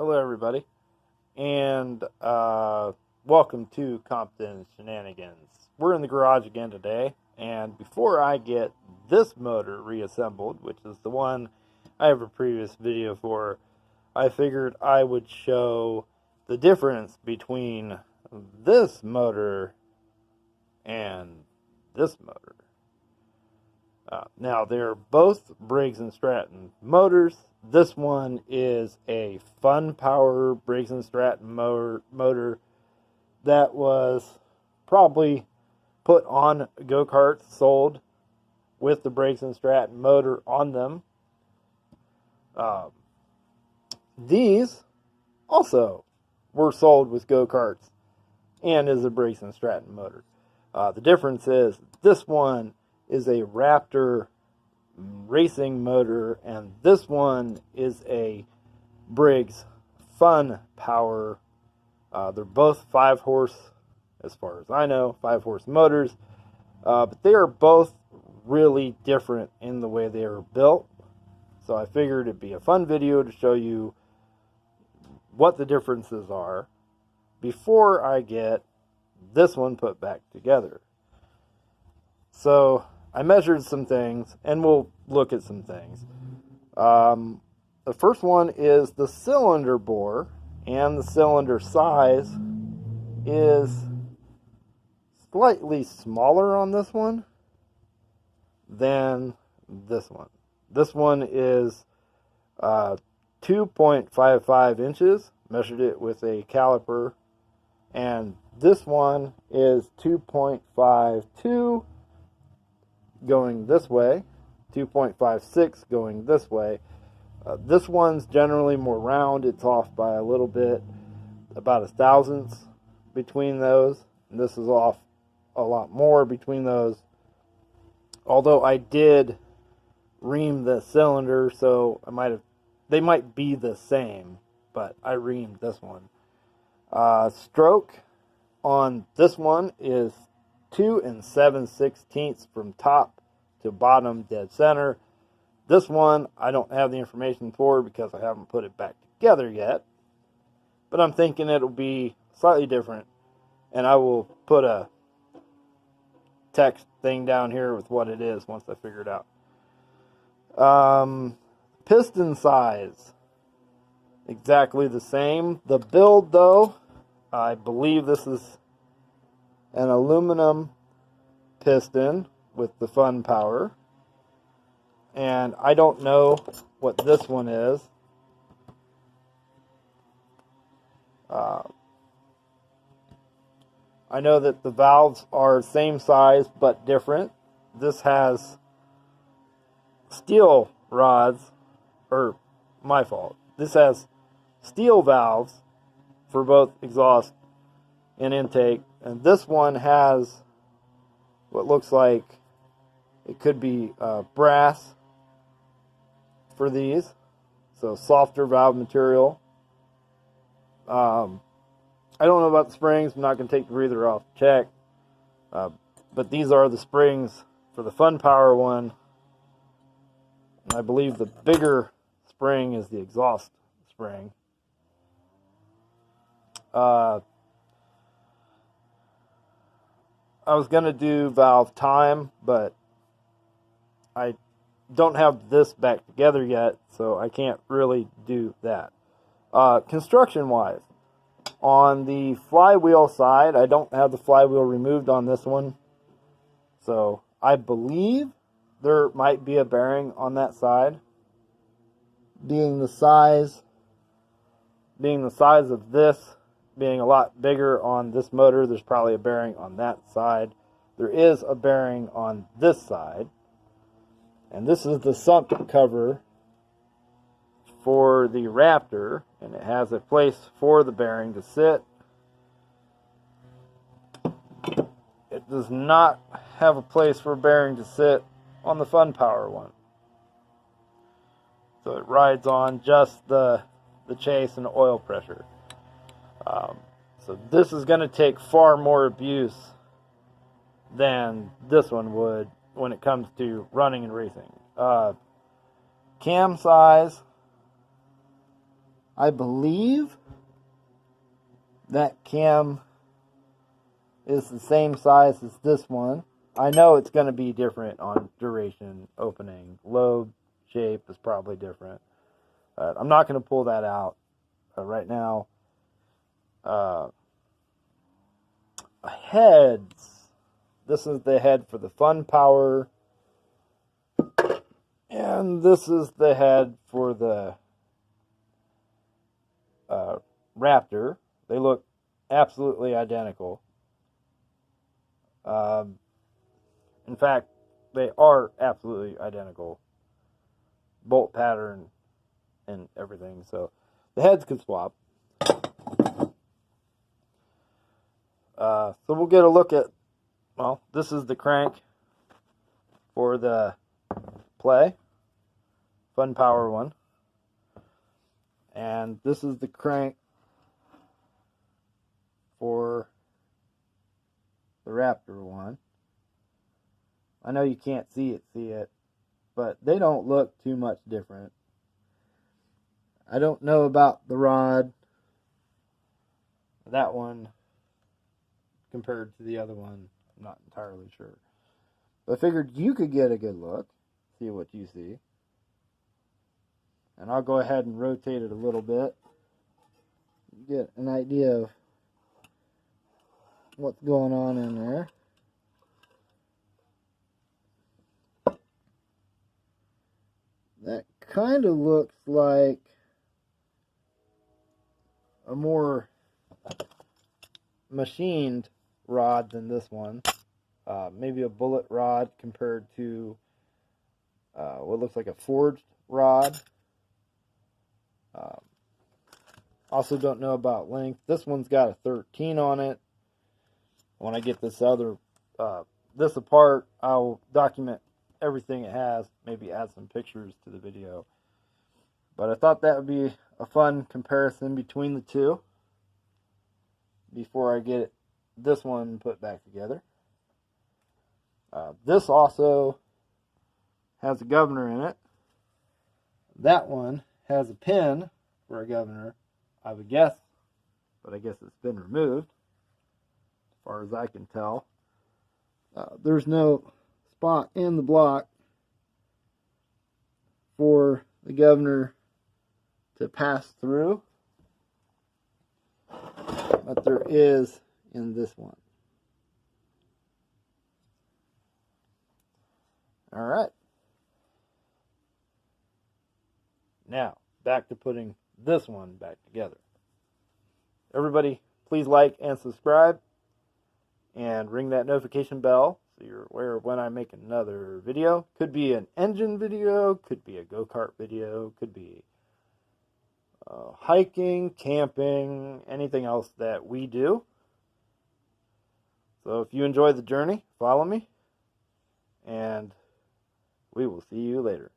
Hello, everybody, and welcome to Compton Shenanigans. We're in the garage again today, and before I get this motor reassembled, which is the one I have a previous video for, I figured I would show the difference between this motor and this motor. Now, they're both Briggs & Stratton motors. This one is a Fun Power Briggs & Stratton motor that was probably put on go-karts sold with the Briggs & Stratton motor on them. These also were sold with go-karts and is a Briggs & Stratton motor. The difference is this one is a Raptor racing motor, and this one is a Briggs Fun Power. They're both 5-horse, as far as I know, 5-horse motors, but they are both really different in the way they are built. So I figured it'd be a fun video to show you what the differences are before I get this one put back together. So I measured some things, and we'll look at some things. The first one is the cylinder bore, and the cylinder size is slightly smaller on this one than this one. This one is 2.55 inches, measured it with a caliper, and this one is 2.52 going this way, 2.56 going this way. This one's generally more round. It's off by a little bit, about a thousandth between those. And this is off a lot more between those. Although I did ream the cylinder, so they might be the same, but I reamed this one. Stroke on this one is 2 7/16 from top to bottom dead center. This one I don't have the information for because I haven't put it back together yet, but I'm thinking it'll be slightly different, and I will put a text thing down here with what it is once I figure it out. Piston size, exactly the same. The build, though, I believe this is an aluminum piston with the Fun Power, and I don't know what this one is. I know that the valves are same size but different. This has steel rods, or my fault. This has steel valves for both exhaust and intake, and this one has what looks like it could be brass for these, so softer valve material. I don't know about the springs. I'm not going to take the breather off to check, but these are the springs for the Fun Power one. And I believe the bigger spring is the exhaust spring. I was going to do valve time, but I don't have this back together yet, so I can't really do that. Construction-wise, on the flywheel side, I don't have the flywheel removed on this one, so I believe there might be a bearing on that side. Being the size of this, being a lot bigger on this motor, there's probably a bearing on that side. There is a bearing on this side. And this is the sump cover for the Raptor, and it has a place for the bearing to sit. It does not have a place for a bearing to sit on the Fun Power one. So it rides on just the chase and oil pressure. So this is going to take far more abuse than this one would when it comes to running and racing. Cam size, I believe that cam is the same size as this one. I know it's going to be different on duration, opening, lobe, shape is probably different. I'm not going to pull that out right now. Heads. This is the head for the Fun Power. And this is the head for the Raptor. They look absolutely identical. In fact, they are absolutely identical. Bolt pattern and everything. So the heads can swap. So we'll get a look at, well, this is the crank for the Play Fun Power one. And this is the crank for the Raptor one. I know you can't see it, but they don't look too much different. I don't know about the rod, that one compared to the other one. I'm not entirely sure. But I figured you could get a good look, see what you see. And I'll go ahead and rotate it a little bit, get an idea of what's going on in there. That kind of looks like a more machined rod than this one. Maybe a bullet rod compared to what looks like a forged rod. Also don't know about length. This one's got a 13 on it. When I get this apart, I'll document everything it has, maybe add some pictures to the video. But I thought that would be a fun comparison between the two before I get this one put back together. This also has a governor in it. That one has a pin for a governor, I would guess, but I guess it's been removed as far as I can tell. There's no spot in the block for the governor to pass through, but there is in this one. All right. Now, back to putting this one back together. Everybody, please like and subscribe and ring that notification bell so you're aware of when I make another video. Could be an engine video, could be a go-kart video, could be hiking, camping, anything else that we do. So if you enjoy the journey, follow me, and we will see you later.